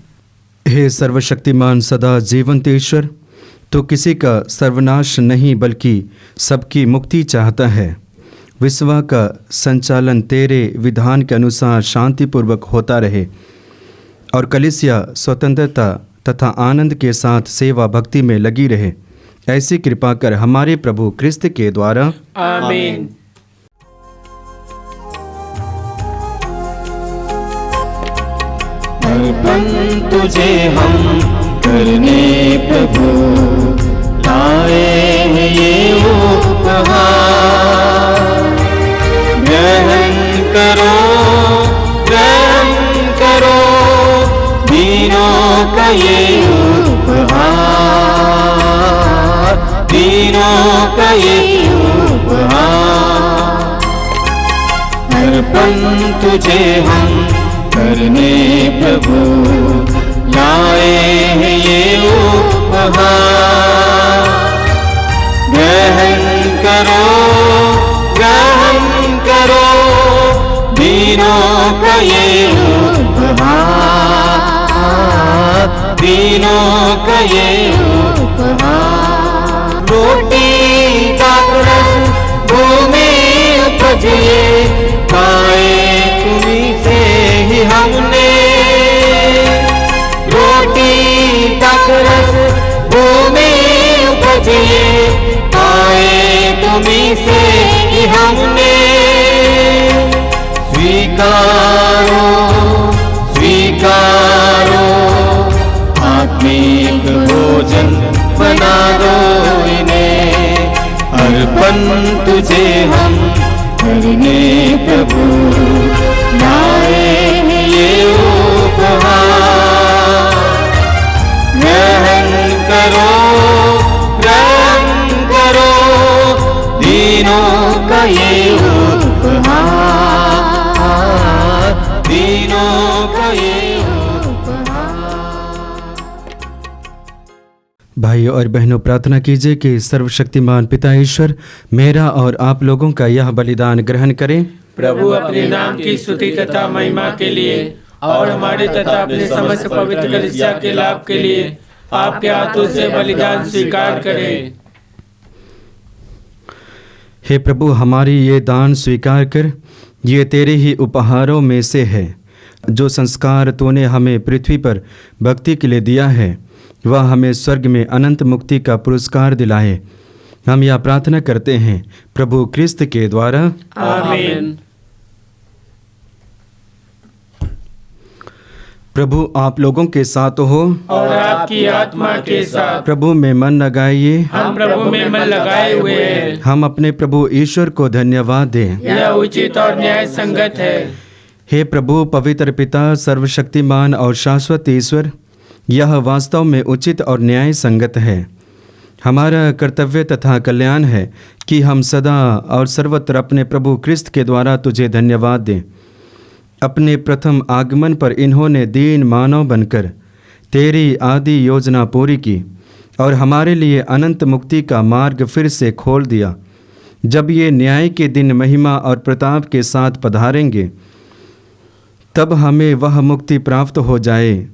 Speaker 2: हे सर्वशक्तिमान सदा जीवंत ईश्वर, तो किसी का सर्वनाश नहीं बल्कि सबकी मुक्ति चाहता है। विश्व का संचालन तेरे विधान के अनुसार शांतिपूर्वक होता रहे और कलीसिया स्वतंत्रता तथा आनंद के साथ सेवा भक्ति में लगी रहे। ऐसी कृपा कर हमारे प्रभु क्रिस्त के द्वारा।
Speaker 3: आमीन।
Speaker 1: अर्पण तुझे हम करने प्रभु लाए हैं ये उपहार। ग्रहण करो दीनों का ये उपहार, दीनों का ये उपहार। अर्पण तुझे हम करने प्रभु लाए हैं ये उपहार। ग्रहण करो दीनों का ये उपहार, दीनों का ये उपहार। रोटी का रस भूमि उपजे पाए तुम्हीं से ही हमने। रोटी का रस भूमि उपजे पाए तुम्हीं से ही हमने। स्वीकारो स्वीकारो आत्मिक भोजन बना दो इन्हें। अर्पण तुझे हम करने प्रभु लाए हैं ये उपहार। ग्रहण करो दीनों का ये उपहार, दीनों का ये उपहार।
Speaker 2: भाइयों और बहनों, प्रार्थना कीजिए कि सर्वशक्तिमान पिता ईश्वर मेरा और आप लोगों का यह बलिदान ग्रहण करें।
Speaker 3: प्रभु अपने नाम की स्तुति तथा महिमा के लिए और हमारे तथा अपने समस्त पवित्र कलीसिया के लाभ के लिए आपके हाथों से बलिदान स्वीकार करें।
Speaker 2: हे प्रभु, हमारी ये दान स्वीकार कर। ये तेरे ही उपहारों में से है। जो संस्कार तूने हमें पृथ्वी पर भक्ति के लिए दिया है वह हमें स्वर्ग में अनंत मुक्ति का पुरस्कार दिलाए। हम यह प्रार्थना करते हैं प्रभु क्रिस्त के द्वारा।
Speaker 3: आमीन।
Speaker 2: प्रभु आप लोगों के साथ हो
Speaker 3: और आपकी आत्मा के साथ।
Speaker 2: प्रभु में मन लगाइए।
Speaker 3: हम प्रभु में मन लगाए हुए हैं।
Speaker 2: हम अपने प्रभु ईश्वर को धन्यवाद दें।
Speaker 3: यह उचित और न्याय संगत है।
Speaker 2: हे प्रभु पवित्र पिता, सर्वशक्तिमान और शाश्वत ईश्वर, यह वास्तव में उचित और न्याय संगत है। हमारा कर्तव्य तथा कल्याण है कि हम सदा और सर्वत्र अपने प्रभु क्रिस्त के द्वारा तुझे धन्यवाद दें। अपने प्रथम आगमन पर इन्होंने दीन मानव बनकर तेरी आदि योजना पूरी की और हमारे लिए अनंत मुक्ति का मार्ग फिर से खोल दिया। जब ये न्याय के दिन महिमा और प्रताप के साथ पधारेंगे, तब हमें वह मुक्ति प्राप्त हो जाए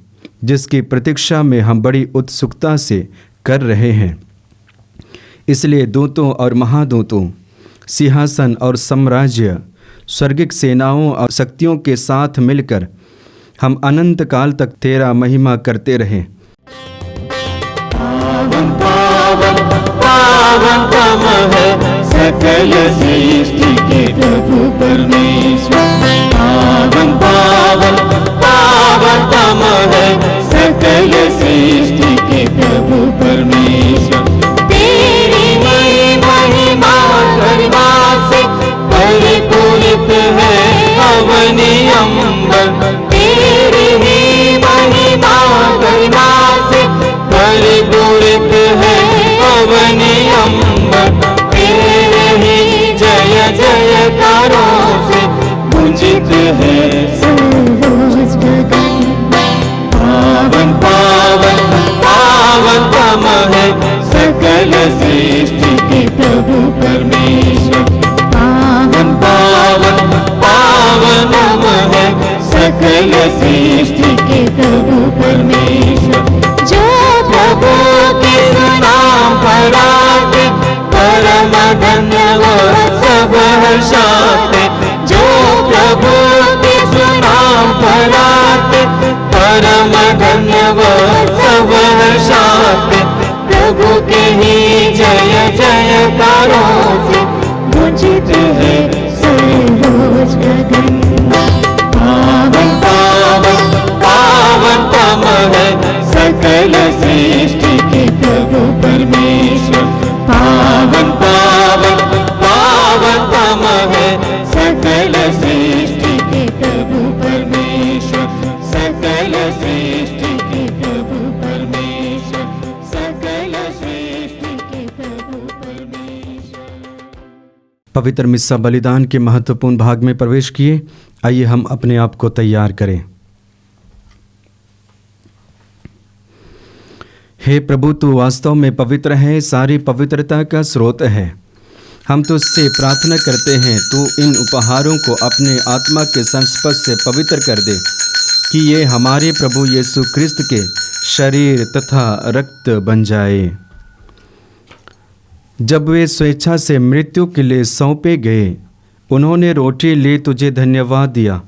Speaker 2: जिसकी प्रतीक्षा में हम बड़ी उत्सुकता से कर रहे हैं। इसलिए दूतों और महादूतों, सिंहासन और साम्राज्य, स्वर्गिक सेनाओं और शक्तियों के साथ मिलकर हम अनंत काल तक तेरा महिमा करते रहें।
Speaker 1: पावन पावन पावनतम है सकल सृष्टि के प्रभु परमेश्वर। पावन पावन पावनतम है सकल सृष्टि के प्रभु परमेश्वर। तेरी महिमा गरिमा से परिपूरित है अवनी अंबर। तेरी ही महिमा गरिमा से परिपूरित है अवनी अंबर। तेरे ही जय जयकारों से गुंजित है सर्वोच्च गगन। पावन पावन पावनतम है सकल सृष्टि के प्रभु परमेश्वर। पावन पावन पावनतम है सकल सृष्टि के प्रभु परमेश्वर। जो प्रभु के नाम पर आते परम धन्य वो सब हर्षाते। जो प्रभु के नाम पर आते परम धन्य वो सब हर्षाते। प्रभु के ही जय जयकारों से गुंजित है सर्वोच्च गगन। पावन पावन पावनतम है सकल सृष्टि के प्रभु परमेश्वर। पावन पावन पावनतम है सकल सृष्टि के प्रभु परमेश्वर। सकल सृष्टि के प्रभु परमेश्वर। सकल सृष्टि के प्रभु परमेश्वर।
Speaker 2: पवित्र मिस्सा बलिदान के महत्वपूर्ण भाग में प्रवेश किए। आइए हम अपने आप को तैयार करें। हे प्रभु, तू वास्तव में पवित्र है, सारी पवित्रता का स्रोत है। हम तुझसे प्रार्थना करते हैं, तू इन उपहारों को अपने आत्मा के संस्पर्श से पवित्र कर दे कि ये हमारे प्रभु यीशु क्रिस्त के शरीर तथा रक्त बन जाए। जब वे स्वेच्छा से मृत्यु के लिए सौंपे गए, उन्होंने रोटी ली, तुझे धन्यवाद दिया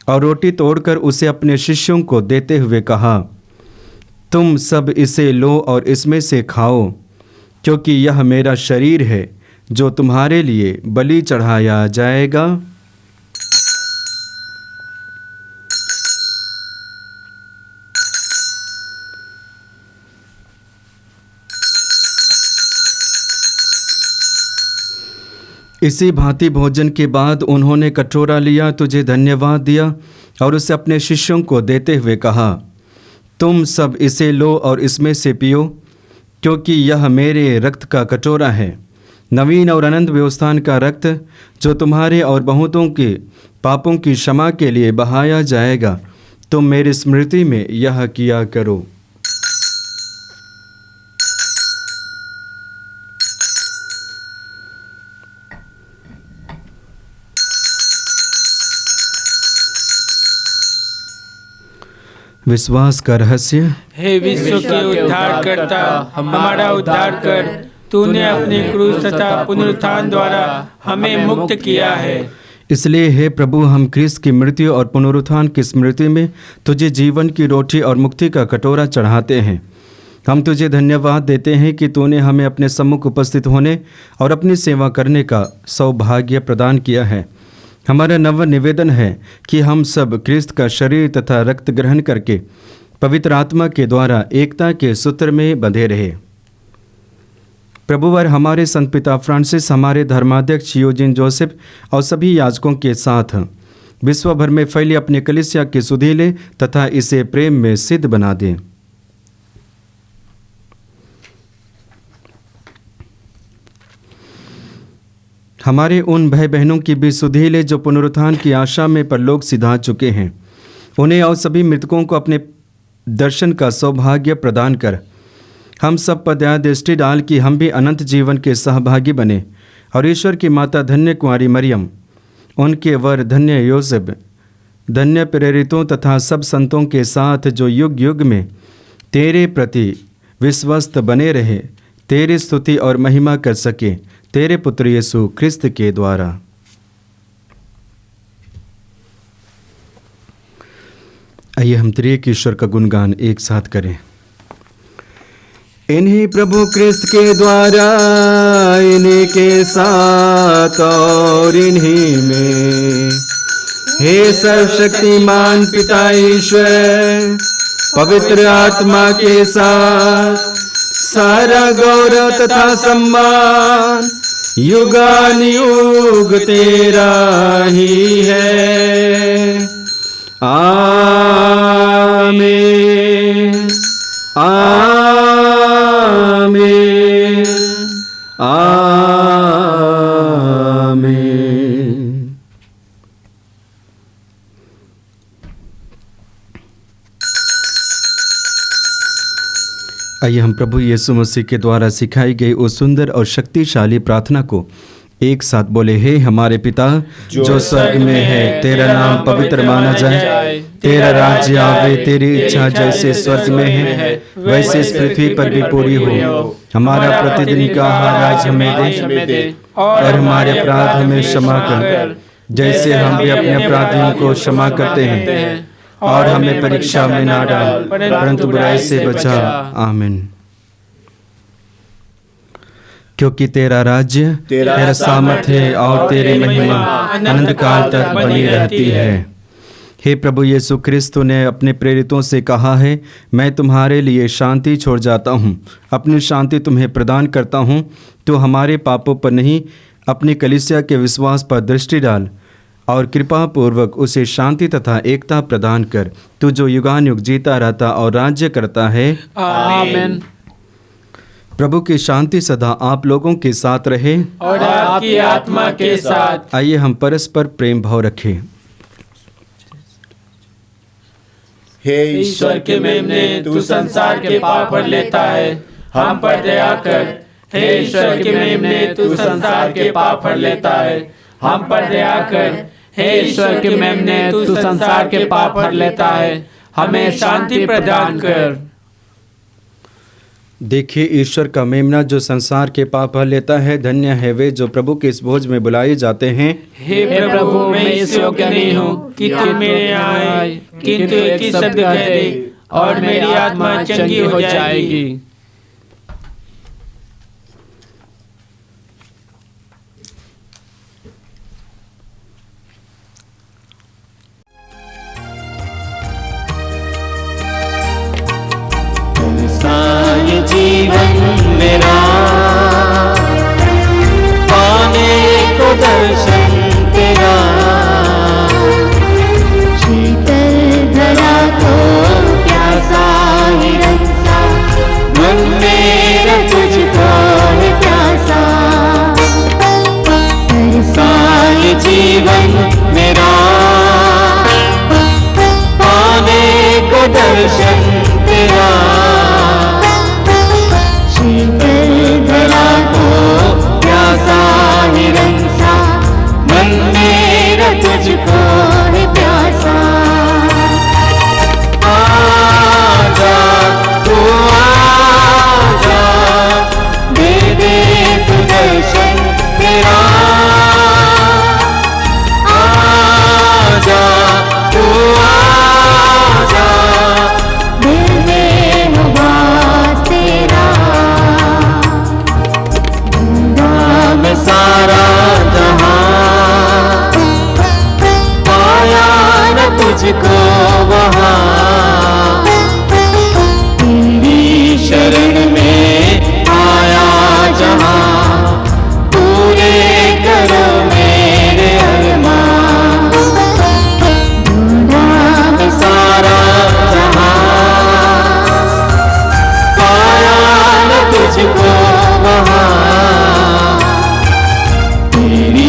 Speaker 2: और रोटी तोड़कर उसे अपने शिष्यों को देते हुए कहा, तुम सब इसे लो और इसमें से खाओ, क्योंकि यह मेरा शरीर है जो तुम्हारे लिए बलि चढ़ाया जाएगा। इसी भांति भोजन के बाद उन्होंने कटोरा लिया, तुझे धन्यवाद दिया और उसे अपने शिष्यों को देते हुए कहा, तुम सब इसे लो और इसमें से पियो, क्योंकि यह मेरे रक्त का कटोरा है, नवीन और अनंत व्यवस्थान का रक्त, जो तुम्हारे और बहुतों के पापों की क्षमा के लिए बहाया जाएगा। तुम मेरी स्मृति में यह किया करो। विश्वास का रहस्य।
Speaker 3: हे विश्व के उद्धारकर्ता, हमारा उद्धार कर। तूने अपनी क्रूस तथा पुनरुत्थान द्वारा हमें मुक्त किया है।
Speaker 2: इसलिए हे प्रभु, हम क्रिस्त की मृत्यु और पुनरुत्थान की स्मृति में तुझे जीवन की रोटी और मुक्ति का कटोरा चढ़ाते हैं। हम तुझे धन्यवाद देते हैं कि तूने हमें अपने सम्मुख उपस्थित होने और अपनी सेवा करने का सौभाग्य प्रदान किया है। हमारा नव निवेदन है कि हम सब क्रिस्त का शरीर तथा रक्त ग्रहण करके पवित्र आत्मा के द्वारा एकता के सूत्र में बंधे रहे। प्रभुवर हमारे संत पिता फ्रांसिस, हमारे धर्माध्यक्ष यूजिन जोसेफ और सभी याजकों के साथ विश्व भर में फैली अपनी कलीसिया की सुधि ले तथा इसे प्रेम में सिद्ध बना दें। हमारे उन भाई बहनों की भी सुधि ले जो पुनरुत्थान की आशा में परलोक सिधा चुके हैं। उन्हें और सभी मृतकों को अपने दर्शन का सौभाग्य प्रदान कर हम सब पर दया दृष्टि डाल कि हम भी अनंत जीवन के सहभागी बने और ईश्वर की माता धन्य कुंवारी मरियम, उनके वर धन्य योसेफ, धन्य प्रेरितों तथा सब संतों के साथ जो युग युग में तेरे प्रति विश्वस्त बने रहे, तेरी स्तुति और महिमा कर सके, तेरे पुत्र यीशु ख्रिस्त के द्वारा। आइए हम त्रिएक ईश्वर का गुणगान एक साथ करें। इन्हीं प्रभु ख्रिस्त के द्वारा, इन्हीं के साथ और इन्हीं में, हे सर्वशक्तिमान पिता ईश्वर, पवित्र आत्मा के साथ सारा गौरव तथा सम्मान युगानुयुग तेरा ही है। आमीन, आमीन, आमीन। आइए हम प्रभु यीशु मसीह के द्वारा सिखाई गई उस सुंदर और शक्तिशाली प्रार्थना को एक साथ बोले। हे हमारे पिता जो स्वर्ग में है, तेरा नाम पवित्र माना जाए, तेरा राज्य आवे, तेरी इच्छा जैसे स्वर्ग में है वैसे इस पृथ्वी पर भी पूरी हो। हमारा प्रतिदिन का आहार आज हमें दे और हमारे अपराध हमें क्षमा कर जैसे हम भी अपने अपराधियों को क्षमा करते हैं, और हमें परीक्षा में ना डाल परंतु बुराई से बचा। आमीन। क्योंकि तेरा राज्य, तेरा सामर्थ है और तेरी महिमा अनंत काल तक बनी रहती है। हे प्रभु यीशु क्रिस्त ने अपने प्रेरितों से कहा है, मैं तुम्हारे लिए शांति छोड़ जाता हूँ, अपनी शांति तुम्हें प्रदान करता हूँ। तो हमारे पापों पर नहीं, अपनी कलीसिया के विश्वास पर दृष्टि डाल और कृपा पूर्वक उसे शांति तथा एकता प्रदान कर, तू जो युगानुयुग जीता रहता और राज्य करता है।
Speaker 3: आमीन।
Speaker 2: प्रभु की शांति सदा आप लोगों के साथ रहे
Speaker 3: और आपकी आत्मा के साथ।
Speaker 2: आइए हम परस्पर प्रेम भाव रखें।
Speaker 3: हे ईश्वर के मेमने, तू संसार के पाप पर लेता है, हम पर दया कर। हे ईश्वर के मेमने, तू संसार के पाप पर लेता है, हम पर दया कर। हे ईश्वर के मेमने, तू संसार के पाप पर लेता है, हमें शांति प्रदान कर।
Speaker 2: देखिए ईश्वर का मेमना जो संसार के पाप हर लेता है। धन्य है वे जो प्रभु के इस भोज में बुलाए जाते हैं।
Speaker 3: हे प्रभु, मैं इस योग्य नहीं हूँ कि तुम मेरे यहाँ आए, किंतु एक ही शब्द कह दे और मेरी आत्मा चंगी हो जाएगी।
Speaker 1: ये जीवन मेरा पाने को दर्शन तेरा, शीतल धरा को प्यासा हिरसा, मन मेरा तुझको है प्यासा। तरसा ये जीवन मेरा पाने को दर्शन तेरा, तुझको है प्यासा। आजा तू आजा, दे दे तू दर्शन तेरा। आजा तू आजा, दिल में आवाज तेरा। दुनिया में सारा जहां तुझको वहाँ, तेरी शरण में आया जहाँ, पूरे करो मेरे अरमान। दुनिया में सारा जहाँ पाया न तुझको वहाँ, तेरी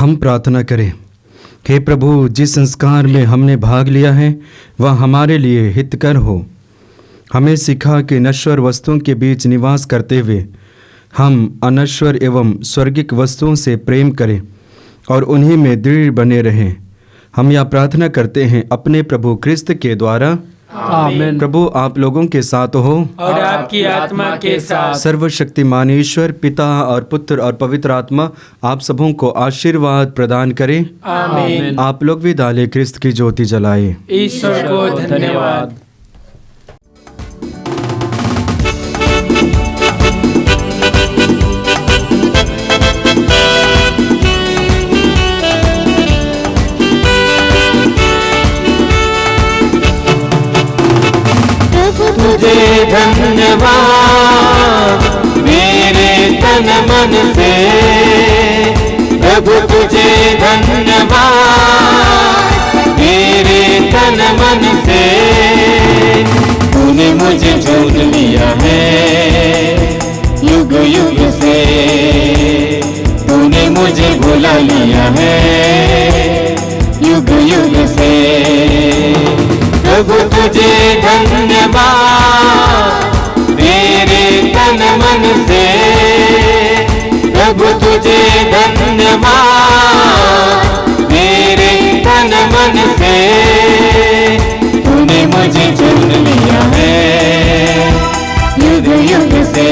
Speaker 2: हम प्रार्थना करें। हे प्रभु, जिस संस्कार में हमने भाग लिया है वह हमारे लिए हितकर हो। हमें सिखा कि नश्वर वस्तुओं के बीच निवास करते हुए हम अनश्वर एवं स्वर्गिक वस्तुओं से प्रेम करें और उन्हीं में दृढ़ बने रहें। हम यह प्रार्थना करते हैं अपने प्रभु क्रिस्त के द्वारा।
Speaker 6: आमीन।
Speaker 2: प्रभु आप लोगों के साथ हो
Speaker 3: और आपकी आत्मा के साथ।
Speaker 2: सर्वशक्तिमान ईश्वर पिता और पुत्र और पवित्र आत्मा आप सबों को आशीर्वाद प्रदान करें।
Speaker 3: आमीन।
Speaker 2: आप लोग भी डाले क्रिस्त की ज्योति जलाए।
Speaker 3: ईश्वर को धन्यवाद।
Speaker 1: तुझे धन्यवाद मेरे तन मन से, प्रभु तुझे धन्यवाद मेरे तन मन से। तूने मुझे चुन लिया है युग युग से, तूने मुझे बुला लिया है युग युग से। प्रभु तुझे धन्यवाद मेरे तन मन से, प्रभु तुझे धन्यवाद मेरे तन मन से। तूने मुझे चुन लिया है युग युग से।